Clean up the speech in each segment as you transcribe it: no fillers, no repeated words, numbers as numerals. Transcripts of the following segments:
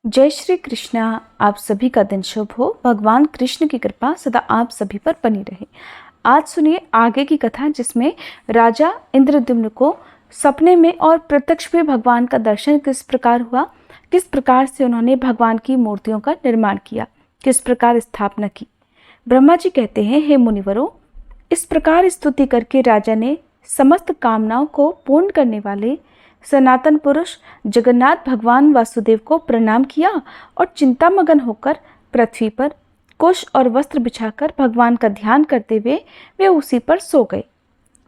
जय श्री कृष्णा। आप सभी का दिन शुभ हो। भगवान कृष्ण की कृपा सदा आप सभी पर बनी रहे। आज सुनिए आगे की कथा, जिसमें राजा इंद्रद्युम्न को सपने में और प्रत्यक्ष में भगवान का दर्शन किस प्रकार हुआ, किस प्रकार से उन्होंने भगवान की मूर्तियों का निर्माण किया, किस प्रकार स्थापना की। ब्रह्मा जी कहते हैं, हे मुनिवरों, इस प्रकार स्तुति करके राजा ने समस्त कामनाओं को पूर्ण करने वाले सनातन पुरुष जगन्नाथ भगवान वासुदेव को प्रणाम किया और चिंतामग्न होकर पृथ्वी पर कुश और वस्त्र बिछाकर भगवान का ध्यान करते हुए वे उसी पर सो गए।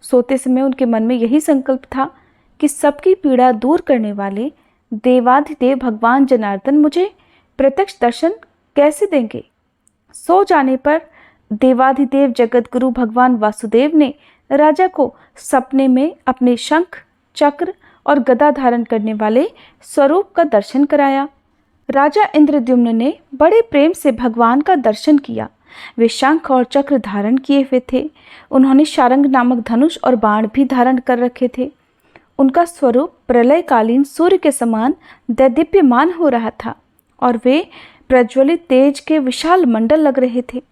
सोते समय उनके मन में यही संकल्प था कि सबकी पीड़ा दूर करने वाले देवाधिदेव भगवान जनार्दन मुझे प्रत्यक्ष दर्शन कैसे देंगे। सो जाने पर देवाधिदेव जगतगुरु भगवान वासुदेव ने राजा को सपने में अपने शंख, चक्र और गदा धारण करने वाले स्वरूप का दर्शन कराया। राजा इंद्रद्युम्न ने बड़े प्रेम से भगवान का दर्शन किया। वे शंख और चक्र धारण किए हुए थे। उन्होंने शारंग नामक धनुष और बाण भी धारण कर रखे थे। उनका स्वरूप प्रलयकालीन सूर्य के समान दैदीप्यमान हो रहा था और वे प्रज्वलित तेज के विशाल मंडल लग रहे थे।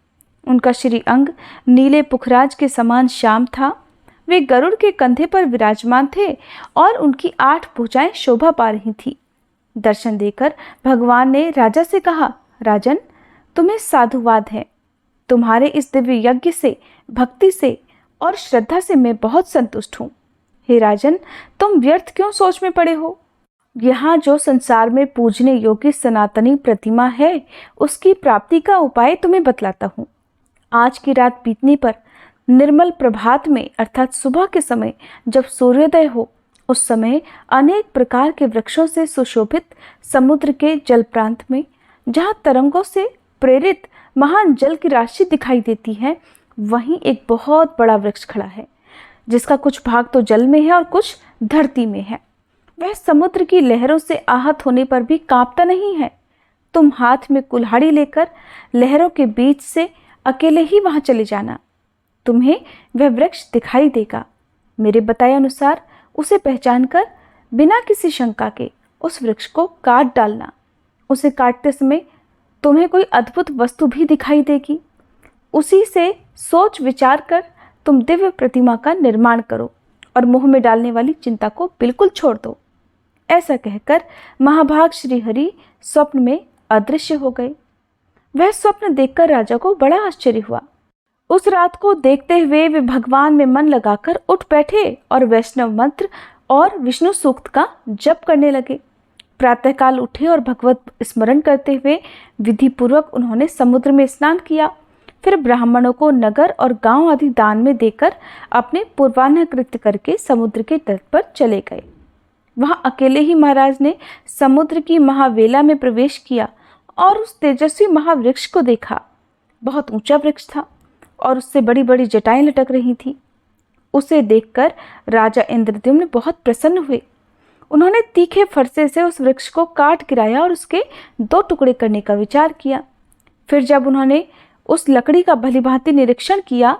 उनका श्री अंग नीले पुखराज के समान श्याम था। वे गरुड़ के कंधे पर विराजमान थे और उनकी 8 भुजाएं शोभा पा रही थी। दर्शन देकर भगवान ने राजा से कहा, राजन, तुम्हें साधुवाद है। तुम्हारे इस दिव्य यज्ञ से, भक्ति से और श्रद्धा से मैं बहुत संतुष्ट हूँ। हे राजन, तुम व्यर्थ क्यों सोच में पड़े हो। यहाँ जो संसार में पूजने योग्य सनातनी प्रतिमा है, उसकी प्राप्ति का उपाय तुम्हें बतलाता हूँ। आज की रात बीतने पर निर्मल प्रभात में अर्थात सुबह के समय जब सूर्योदय हो, उस समय अनेक प्रकार के वृक्षों से सुशोभित समुद्र के जल प्रांत में, जहाँ तरंगों से प्रेरित महान जल की राशि दिखाई देती है, वहीं एक बहुत बड़ा वृक्ष खड़ा है, जिसका कुछ भाग तो जल में है और कुछ धरती में है। वह समुद्र की लहरों से आहत होने पर भी कांपता नहीं है। तुम हाथ में कुल्हाड़ी लेकर लहरों के बीच से अकेले ही वहां चले जाना। तुम्हें वह वृक्ष दिखाई देगा। मेरे बताए अनुसार उसे पहचान कर बिना किसी शंका के उस वृक्ष को काट डालना। उसे काटते समय तुम्हें कोई अद्भुत वस्तु भी दिखाई देगी। उसी से सोच विचार कर तुम दिव्य प्रतिमा का निर्माण करो और मुंह में डालने वाली चिंता को बिल्कुल छोड़ दो। ऐसा कहकर महाभाग श्रीहरि स्वप्न में अदृश्य हो गए। वह स्वप्न देखकर राजा को बड़ा आश्चर्य हुआ। उस रात को देखते हुए वे भगवान में मन लगाकर उठ बैठे और वैष्णव मंत्र और विष्णु सूक्त का जप करने लगे। प्रातःकाल उठे और भगवत स्मरण करते हुए विधि पूर्वक उन्होंने समुद्र में स्नान किया। फिर ब्राह्मणों को नगर और गांव आदि दान में देकर अपने पूर्वाह्न कृत्य करके समुद्र के तट पर चले गए। वहां अकेले ही महाराज ने समुद्र की महावेला में प्रवेश किया और उस तेजस्वी महावृक्ष को देखा। बहुत ऊंचा वृक्ष था और उससे बड़ी बड़ी जटाएं लटक रही थी। उसे देखकर राजा इंद्रद्युम्न बहुत प्रसन्न हुए। उन्होंने तीखे फरसे से उस वृक्ष को काट गिराया और उसके 2 टुकड़े करने का विचार किया। फिर जब उन्होंने उस लकड़ी का भलीभांति निरीक्षण किया,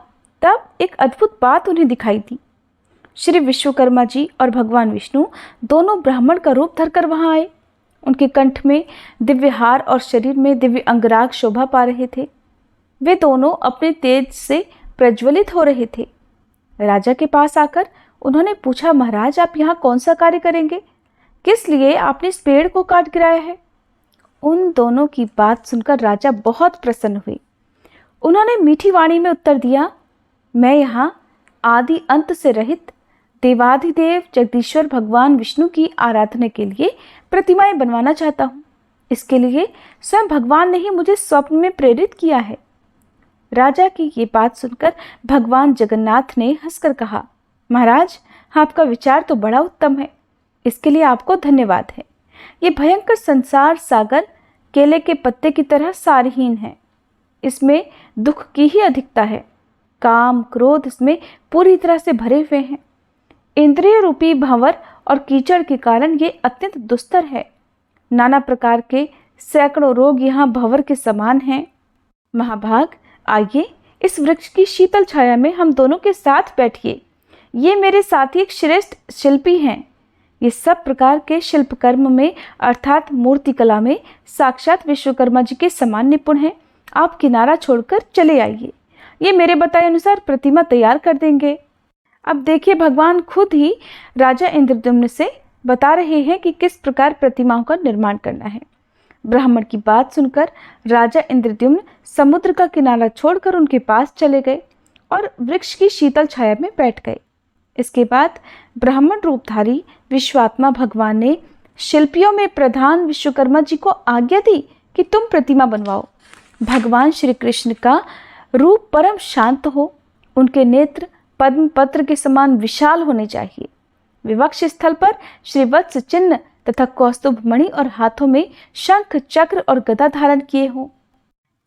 तब एक अद्भुत बात उन्हें दिखाई दी। श्री विश्वकर्मा जी और भगवान विष्णु दोनों ब्राह्मण का रूप धरकर वहां आए। उनके कंठ में दिव्य हार और शरीर में दिव्य अंगराग शोभा पा रहे थे। वे दोनों अपने तेज से प्रज्वलित हो रहे थे। राजा के पास आकर उन्होंने पूछा, महाराज, आप यहाँ कौन सा कार्य करेंगे? किस लिए आपने इस पेड़ को काट गिराया है? उन दोनों की बात सुनकर राजा बहुत प्रसन्न हुए। उन्होंने मीठी वाणी में उत्तर दिया, मैं यहाँ आदि अंत से रहित देवाधिदेव जगदीश्वर भगवान विष्णु की आराधना के लिए प्रतिमाएं बनवाना चाहता हूँ। इसके लिए स्वयं भगवान ने ही मुझे स्वप्न में प्रेरित किया है। राजा की ये बात सुनकर भगवान जगन्नाथ ने हंसकर कहा, महाराज, आपका विचार तो बड़ा उत्तम है। इसके लिए आपको धन्यवाद है। ये भयंकर संसार सागर केले के पत्ते की तरह सारहीन है। इसमें दुख की ही अधिकता है। काम क्रोध इसमें पूरी तरह से भरे हुए हैं। इंद्रिय रूपी भंवर और कीचड़ के कारण ये अत्यंत दुस्तर है। नाना प्रकार के सैकड़ों रोग यहाँ भंवर के समान हैं। महाभाग, आइए इस वृक्ष की शीतल छाया में हम दोनों के साथ बैठिए। ये मेरे साथी एक श्रेष्ठ शिल्पी हैं। ये सब प्रकार के शिल्प कर्म में अर्थात मूर्ति कला में साक्षात विश्वकर्मा जी के समान निपुण हैं। आप किनारा छोड़कर चले आइए, ये मेरे बताए अनुसार प्रतिमा तैयार कर देंगे। अब देखिए, भगवान खुद ही राजा इंद्रद्युम्न से बता रहे हैं कि किस प्रकार प्रतिमाओं का निर्माण करना है। ब्राह्मण की बात सुनकर राजा इंद्रद्युम्न समुद्र का किनारा छोड़कर उनके पास चले गए और वृक्ष की शीतल छाया में बैठ गए। इसके बाद ब्राह्मण रूपधारी विश्वात्मा भगवान ने शिल्पियों में प्रधान विश्वकर्मा जी को आज्ञा दी कि तुम प्रतिमा बनवाओ। भगवान श्री कृष्ण का रूप परम शांत हो, उनके नेत्र पद्म पत्र के समान विशाल होने चाहिए। विवक्ष स्थल पर श्रीवत्स चिन्ह तथा कौस्तुभ मणि और हाथों में शंख चक्र और गदा धारण किए हों।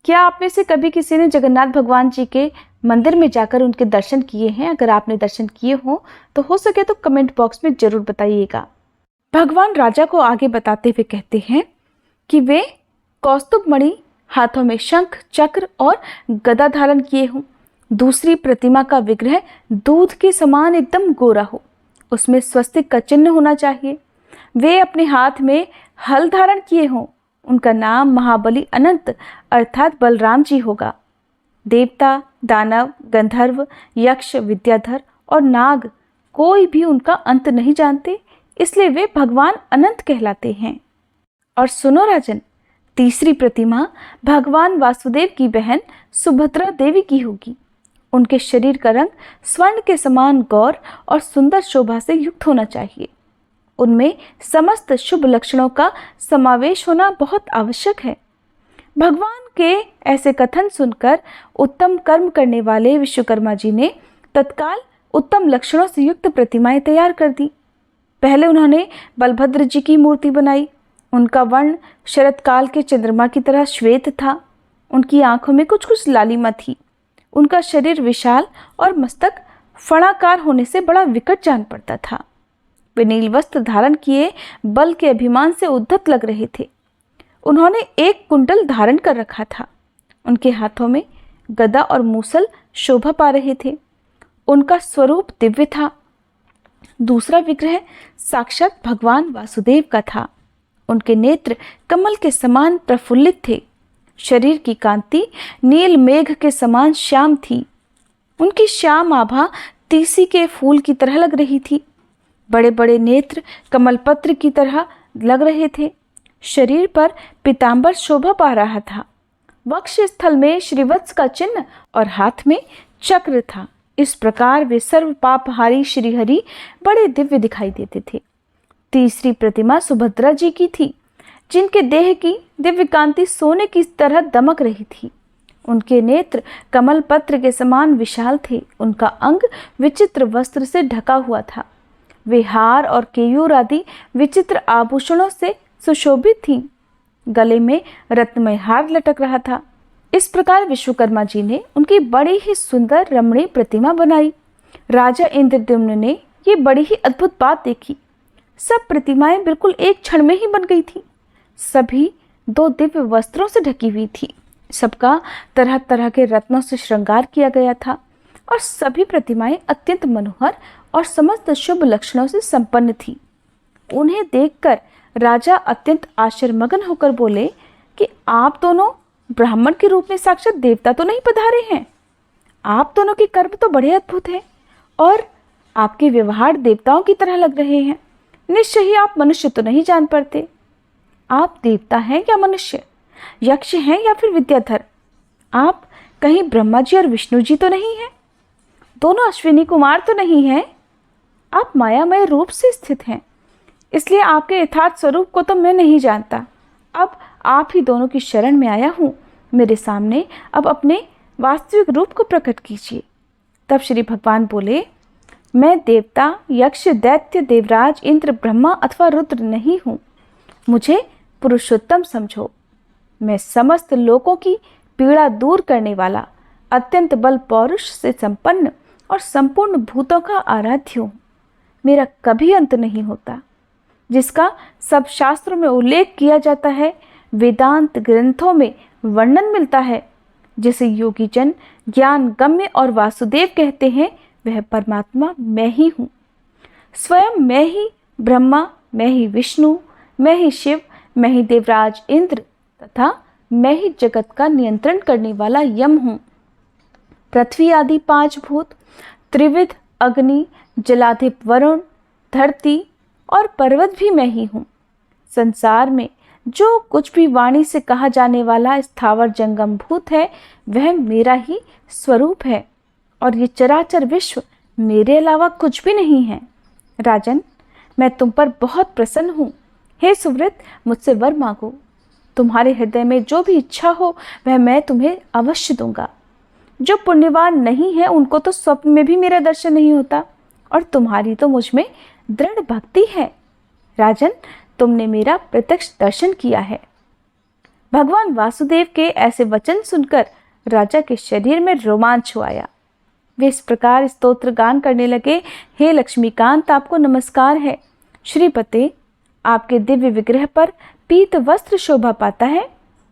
क्या आप में से कभी किसी ने जगन्नाथ भगवान जी के मंदिर में जाकर उनके दर्शन किए हैं? अगर आपने दर्शन किए हों तो हो सके तो कमेंट बॉक्स में जरूर बताइएगा। भगवान राजा को आगे बताते हुए कहते हैं कि वे कौस्तुभ मणि, हाथों में शंख चक्र और गदा धारण किए हों। दूसरी प्रतिमा का विग्रह दूध के समान एकदम गोरा हो, उसमें स्वस्तिक का चिन्ह होना चाहिए। वे अपने हाथ में हल धारण किए हों। उनका नाम महाबली अनंत अर्थात बलराम जी होगा। देवता, दानव, गंधर्व, यक्ष, विद्याधर और नाग कोई भी उनका अंत नहीं जानते, इसलिए वे भगवान अनंत कहलाते हैं। और सुनो राजन, तीसरी प्रतिमा भगवान वासुदेव की बहन सुभद्रा देवी की होगी। उनके शरीर का रंग स्वर्ण के समान गौर और सुंदर शोभा से युक्त होना चाहिए। उनमें समस्त शुभ लक्षणों का समावेश होना बहुत आवश्यक है। भगवान के ऐसे कथन सुनकर उत्तम कर्म करने वाले विश्वकर्मा जी ने तत्काल उत्तम लक्षणों से युक्त प्रतिमाएं तैयार कर दी। पहले उन्होंने बलभद्र जी की मूर्ति बनाई। उनका वर्ण शरद काल के चंद्रमा की तरह श्वेत था। उनकी आंखों में कुछ कुछ लालिमा थी। उनका शरीर विशाल और मस्तक फणाकार होने से बड़ा विकट जान पड़ता था। वे नील वस्त्र धारण किए बल के अभिमान से उद्धत लग रहे थे। उन्होंने एक कुंडल धारण कर रखा था। उनके हाथों में गदा और मूसल शोभा पा रहे थे। उनका स्वरूप दिव्य था। दूसरा विग्रह साक्षात भगवान वासुदेव का था। उनके नेत्र कमल के समान प्रफुल्लित थे। शरीर की कांति नील मेघ के समान श्याम थी। उनकी श्याम आभा तीसी के फूल की तरह लग रही थी। बड़े बड़े नेत्र कमलपत्र की तरह लग रहे थे। शरीर पर पीतांबर शोभा पा रहा था। वक्ष स्थल में श्रीवत्स का चिन्ह और हाथ में चक्र था। इस प्रकार वे सर्व पापहारी श्रीहरि बड़े दिव्य दिखाई देते थे। तीसरी प्रतिमा सुभद्रा जी की थी, जिनके देह की दिव्य कांति सोने की तरह दमक रही थी। उनके नेत्र कमल पत्र के समान विशाल थे। उनका अंग विचित्र वस्त्र से ढका हुआ था। वे हार और केयूर आदि विचित्र आभूषणों से सुशोभित थीं। गले में रत्नमय हार लटक रहा था। इस प्रकार विश्वकर्मा जी ने उनकी बड़ी ही सुंदर रमणीय प्रतिमा बनाई। राजा इंद्रद्युम्न ने ये बड़ी ही अद्भुत बात देखी। सब प्रतिमाएं बिल्कुल एक क्षण में ही बन गई थी। सभी 2 दिव्य वस्त्रों से ढकी हुई थी। सबका तरह तरह के रत्नों से श्रृंगार किया गया था और सभी प्रतिमाएं अत्यंत मनोहर और समस्त शुभ लक्षणों से संपन्न थी। उन्हें देखकर राजा अत्यंत आश्चर्यमग्न होकर बोले कि आप दोनों ब्राह्मण के रूप में साक्षात देवता तो नहीं पधारे हैं? आप दोनों के कर्म तो बड़े अद्भुत हैं और आपके व्यवहार देवताओं की तरह लग रहे हैं। निश्चय ही आप मनुष्य तो नहीं जान पड़ते। आप देवता हैं या मनुष्य, यक्ष हैं या फिर विद्याधर? आप कहीं ब्रह्मा जी और विष्णु जी तो नहीं हैं? दोनों अश्विनी कुमार तो नहीं हैं? आप मायामय रूप से स्थित हैं, इसलिए आपके यथार्थ स्वरूप को तो मैं नहीं जानता। अब आप ही दोनों की शरण में आया हूँ। मेरे सामने अब अपने वास्तविक रूप को प्रकट कीजिए। तब श्री भगवान बोले, मैं देवता, यक्ष, दैत्य, देवराज, इंद्र, ब्रह्मा अथवा रुद्र नहीं हूँ। मुझे पुरुषोत्तम समझो। मैं समस्त लोगों की पीड़ा दूर करने वाला, अत्यंत बल पौरुष से संपन्न और संपूर्ण भूतों का आराध्य हूँ। मेरा कभी अंत नहीं होता, जिसका सब शास्त्रों में उल्लेख किया जाता है, वेदांत ग्रंथों में वर्णन मिलता है, जिसे योगी जन ज्ञान गम्य और वासुदेव कहते हैं, वह परमात्मा मैं ही हूँ। स्वयं मैं ही ब्रह्मा, मैं ही विष्णु, मैं ही शिव, मैं ही देवराज इंद्र तथा मैं ही जगत का नियंत्रण करने वाला यम हूँ। पृथ्वी आदि 5 भूत, त्रिविध अग्नि, जलाधिप वरुण, धरती और पर्वत भी मैं ही हूँ। संसार में जो कुछ भी वाणी से कहा जाने वाला स्थावर जंगम भूत है वह मेरा ही स्वरूप है और ये चराचर विश्व मेरे अलावा कुछ भी नहीं है। राजन, मैं तुम पर बहुत प्रसन्न हूँ। हे सुव्रत, मुझसे वर मांगो। तुम्हारे हृदय में जो भी इच्छा हो वह मैं तुम्हें अवश्य दूंगा। जो पुण्यवान नहीं है उनको तो स्वप्न में भी मेरा दर्शन नहीं होता और तुम्हारी तो मुझ में दृढ़ भक्ति है। राजन, तुमने मेरा प्रत्यक्ष दर्शन किया है। भगवान वासुदेव के ऐसे वचन सुनकर राजा के शरीर में रोमांच हो आया। वे इस प्रकार स्तोत्र गान करने लगे। हे लक्ष्मीकांत, आपको नमस्कार है। श्रीपते, आपके दिव्य विग्रह पर पीत वस्त्र शोभा पाता है।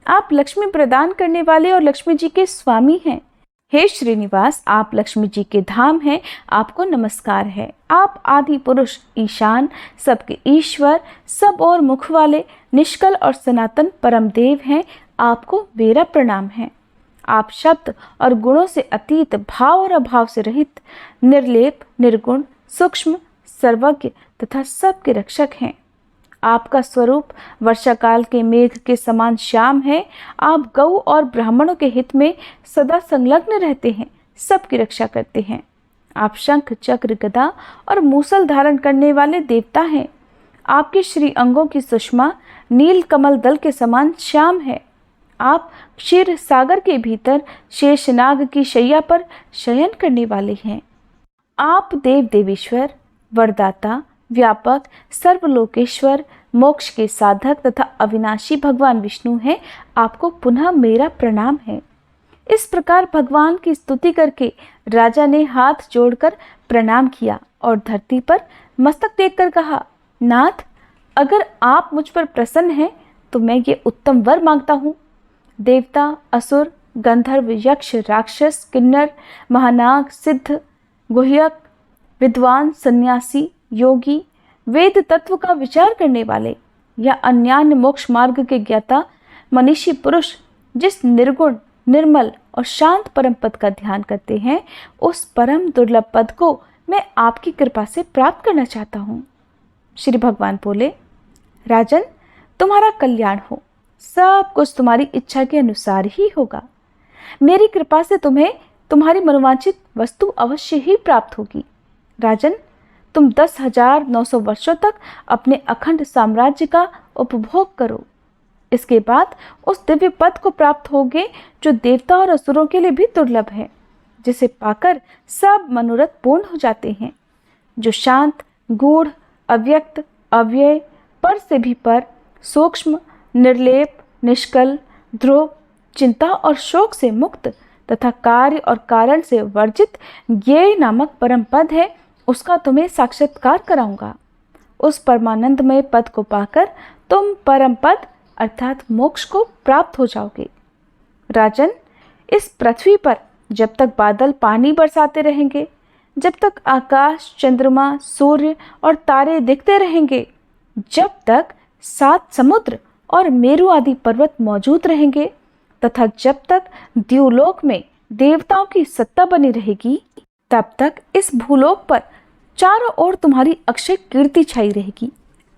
आप लक्ष्मी प्रदान करने वाले और लक्ष्मी जी के स्वामी हैं। हे श्रीनिवास, आप लक्ष्मी जी के धाम हैं, आपको नमस्कार है। आप आदि पुरुष, ईशान, सबके ईश्वर, सब और मुख वाले, निष्कल और सनातन परम देव हैं, आपको मेरा प्रणाम है। आप शब्द और गुणों से अतीत, भाव और अभाव से रहित, निर्लेप, निर्गुण, सूक्ष्म, सर्वज्ञ तथा सबके रक्षक हैं। आपका स्वरूप वर्षा काल के मेघ के समान श्याम है। आप गौ और ब्राह्मणों के हित में सदा संलग्न रहते हैं, सबकी रक्षा करते हैं। आप शंख, चक्र, गदा और मूसल धारण करने वाले देवता हैं। आपके श्री अंगों की सुषमा नील कमल दल के समान श्याम है। आप क्षीर सागर के भीतर शेषनाग की शैया पर शयन करने वाले हैं। आप देव देवेश्वर, वरदाता, व्यापक, सर्वलोकेश्वर, मोक्ष के साधक तथा अविनाशी भगवान विष्णु हैं। आपको पुनः मेरा प्रणाम है। इस प्रकार भगवान की स्तुति करके राजा ने हाथ जोड़कर प्रणाम किया और धरती पर मस्तक टेककर कहा, नाथ, अगर आप मुझ पर प्रसन्न हैं तो मैं ये उत्तम वर मांगता हूँ। देवता, असुर, गंधर्व, यक्ष, राक्षस, किन्नर, महानाग, सिद्ध, गुह्यक, विद्वान, सन्यासी, योगी, वेद तत्व का विचार करने वाले या अन्यान्य मोक्ष मार्ग के ज्ञाता, मनीषी पुरुष जिस निर्गुण, निर्मल और शांत परम पद का ध्यान करते हैं, उस परम दुर्लभ पद को मैं आपकी कृपा से प्राप्त करना चाहता हूँ। श्री भगवान बोले, राजन, तुम्हारा कल्याण हो। सब कुछ तुम्हारी इच्छा के अनुसार ही होगा। मेरी कृपा से तुम्हें तुम्हारी मनोवांछित वस्तु अवश्य ही प्राप्त होगी। राजन, तुम 10,900 वर्षों तक अपने अखंड साम्राज्य का उपभोग करो। इसके बाद उस दिव्य पद को प्राप्त होगे जो देवता और असुरों के लिए भी दुर्लभ है, जिसे पाकर सब मनोरथ पूर्ण हो जाते हैं, जो शांत, गूढ़, अव्यक्त, अव्यय, पर से भी पर, सूक्ष्म, निर्लेप, निष्कल, ध्रुव, चिंता और शोक से मुक्त तथा कार्य और कारण से वर्जित ज्ञेय नामक परम पद है, उसका तुम्हें साक्षात्कार कराऊंगा। उस परमानंदमय पद को पाकर तुम परम पद अर्थात मोक्ष को प्राप्त हो जाओगे। राजन, इस पृथ्वी पर जब तक बादल पानी बरसाते रहेंगे, जब तक आकाश, चंद्रमा, सूर्य और तारे दिखते रहेंगे, जब तक 7 समुद्र और मेरु आदि पर्वत मौजूद रहेंगे तथा जब तक द्युलोक में देवताओं की सत्ता बनी रहेगी, तब तक इस भूलोक पर चारों ओर तुम्हारी अक्षय कीर्ति छाई रहेगी।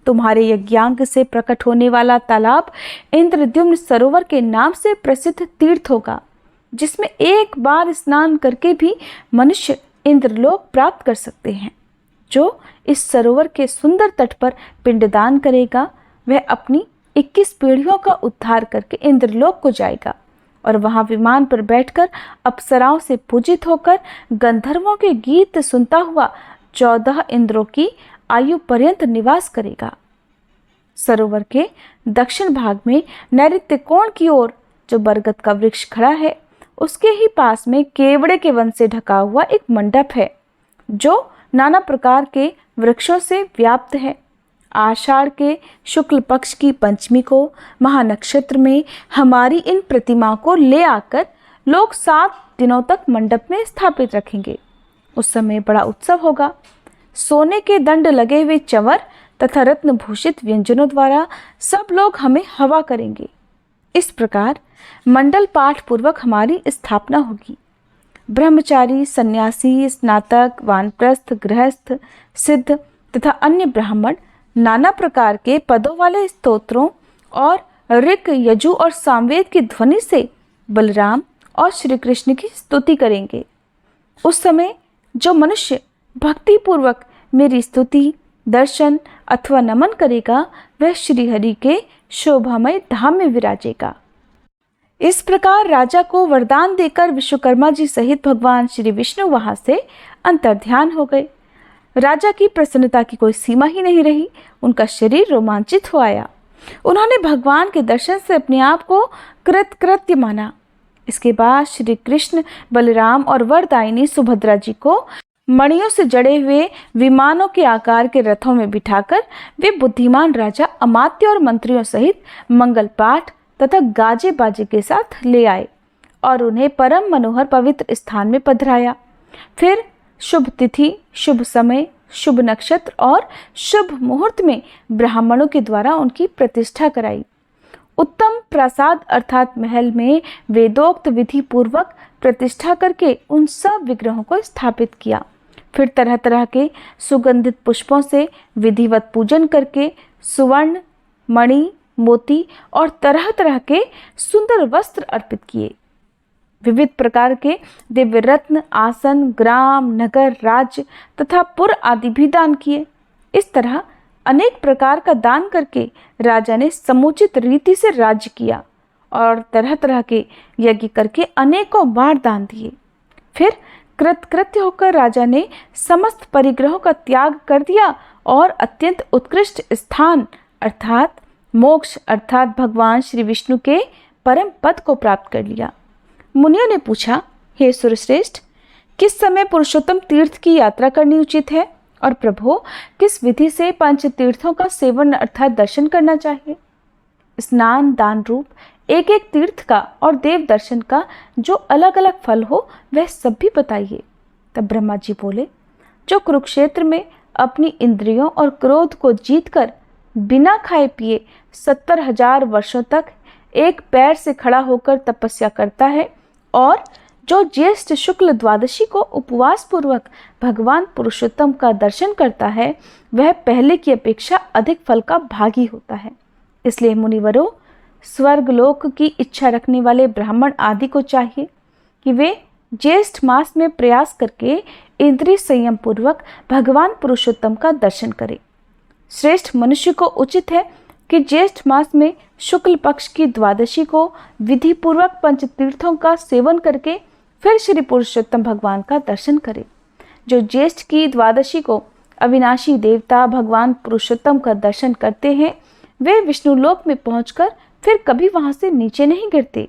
तुम्हारे यज्ञांग से प्रकट होने वाला तालाब इंद्रद्युम्न सरोवर के नाम से प्रसिद्ध तीर्थ होगा, जिसमें एक बार स्नान करके भी मनुष्य इंद्रलोक प्राप्त कर सकते हैं। जो इस सरोवर के सुंदर तट पर पिंडदान करेगा, वह अपनी 21 पीढ़ियों का उद्धार करके इंद्रलोक को जाएगा और वहां विमान पर बैठकर अप्सराओं से पूजित होकर गंधर्वों के गीत सुनता हुआ 14 इंद्रों की आयु पर्यंत निवास करेगा। सरोवर के दक्षिण भाग में नैऋत्य कोण की ओर जो बरगद का वृक्ष खड़ा है, उसके ही पास में केवड़े के वन से ढका हुआ एक मंडप है, जो नाना प्रकार के वृक्षों से व्याप्त है। आषाढ़ के शुक्ल पक्ष की पंचमी को महानक्षत्र में हमारी इन प्रतिमाओं को ले आकर लोग 7 दिनों तक मंडप में स्थापित रखेंगे। उस समय बड़ा उत्सव होगा। सोने के दंड लगे हुए चंवर तथा रत्न भूषित व्यंजनों द्वारा सब लोग हमें हवा करेंगे। इस प्रकार मंडल पाठ पूर्वक हमारी स्थापना होगी। ब्रह्मचारी, सन्यासी, स्नातक, वानप्रस्थ, गृहस्थ, सिद्ध तथा अन्य ब्राह्मण नाना प्रकार के पदों वाले स्तोत्रों और ऋक, यजु और सामवेद की ध्वनि से बलराम और श्री कृष्ण की स्तुति करेंगे। उस समय जो मनुष्य भक्ति पूर्वक मेरी स्तुति, दर्शन अथवा नमन करेगा वह श्री हरि के शोभामय धाम में विराजेगा। इस प्रकार राजा को वरदान देकर विश्वकर्मा जी सहित भगवान श्री विष्णु वहां से अंतर्ध्यान हो गए। राजा की प्रसन्नता की कोई सीमा ही नहीं रही। उनका शरीर रोमांचित हो आया। उन्होंने भगवान के दर्शन से अपने आप को कृतकृत्य माना। इसके बाद श्री कृष्ण, बलराम और वरदायिनी सुभद्रा जी को मणियों से जड़े हुए विमानों के आकार के रथों में बिठाकर वे बुद्धिमान राजा अमात्य और मंत्रियों सहित मंगल पाठ तथा गाजे बाजे के साथ ले आए और उन्हें परम मनोहर पवित्र स्थान में पधराया। फिर शुभ तिथि, शुभ समय, शुभ नक्षत्र और शुभ मुहूर्त में ब्राह्मणों के द्वारा उनकी प्रतिष्ठा कराई। उत्तम प्रासाद अर्थात महल में वेदोक्त विधि पूर्वक प्रतिष्ठा करके उन सब विग्रहों को स्थापित किया। फिर तरह तरह के सुगंधित पुष्पों से विधिवत पूजन करके सुवर्ण, मणि, मोती और तरह तरह के सुंदर वस्त्र अर्पित किए। विविध प्रकार के दिव्य रत्न, आसन, ग्राम, नगर, राज्य तथा पुर आदि भी दान किए। इस तरह अनेक प्रकार का दान करके राजा ने समुचित रीति से राज्य किया और तरह तरह के यज्ञ करके अनेकों बार दान दिए। फिर कृतकृत्य होकर राजा ने समस्त परिग्रहों का त्याग कर दिया और अत्यंत उत्कृष्ट स्थान अर्थात मोक्ष अर्थात भगवान श्री विष्णु के परम पद को प्राप्त कर लिया। मुनियों ने पूछा, हे सुरश्रेष्ठ, किस समय पुरुषोत्तम तीर्थ की यात्रा करनी उचित है और प्रभु किस विधि से पंच तीर्थों का सेवन अर्थात दर्शन करना चाहिए? स्नान दान रूप एक एक तीर्थ का और देव दर्शन का जो अलग अलग फल हो वह सब भी बताइए। तब ब्रह्मा जी बोले, जो कुरुक्षेत्र में अपनी इंद्रियों और क्रोध को जीतकर बिना खाए पिए 70,000 वर्षों तक एक पैर से खड़ा होकर तपस्या करता है और जो ज्येष्ठ शुक्ल द्वादशी को उपवास पूर्वक भगवान पुरुषोत्तम का दर्शन करता है वह पहले की अपेक्षा अधिक फल का भागी होता है। इसलिए मुनिवरों, स्वर्गलोक की इच्छा रखने वाले ब्राह्मण आदि को चाहिए कि वे ज्येष्ठ मास में प्रयास करके इंद्रिय संयम पूर्वक भगवान पुरुषोत्तम का दर्शन करें। श्रेष्ठ मनुष्य को उचित है कि ज्येष्ठ मास में शुक्ल पक्ष की द्वादशी को विधि पूर्वक पंचतीर्थों का सेवन करके फिर श्री पुरुषोत्तम भगवान का दर्शन करे। जो ज्येष्ठ की द्वादशी को अविनाशी देवता भगवान पुरुषोत्तम का दर्शन करते हैं वे विष्णुलोक में पहुंचकर फिर कभी वहां से नीचे नहीं गिरते।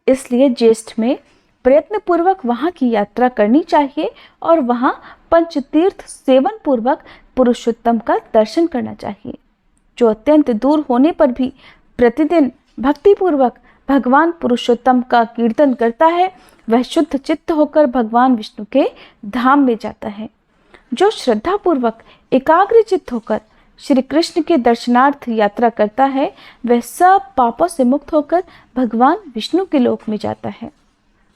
इसलिए ज्येष्ठ में प्रयत्न पूर्वक वहां की यात्रा करनी चाहिए और वहां पंचतीर्थ सेवन पूर्वक पुरुषोत्तम का दर्शन करना चाहिए। जो अत्यंत दूर होने पर भी प्रतिदिन भक्ति पूर्वक भगवान पुरुषोत्तम का कीर्तन करता है वह शुद्ध चित्त होकर भगवान विष्णु के धाम में जाता है। जो श्रद्धा पूर्वक एकाग्र चित्त होकर श्री कृष्ण के दर्शनार्थ यात्रा करता है वह सब पापों से मुक्त होकर भगवान विष्णु के लोक में जाता है।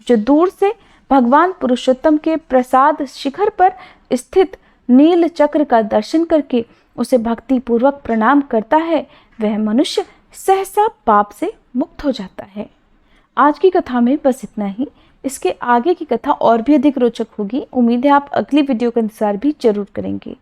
जो दूर से भगवान पुरुषोत्तम के प्रसाद शिखर पर स्थित नील चक्र का दर्शन करके उसे भक्ति पूर्वक प्रणाम करता है वह मनुष्य सहसा पाप से मुक्त हो जाता है। आज की कथा में बस इतना ही। इसके आगे की कथा और भी अधिक रोचक होगी। उम्मीद है आप अगली वीडियो का इंतजार भी जरूर करेंगे।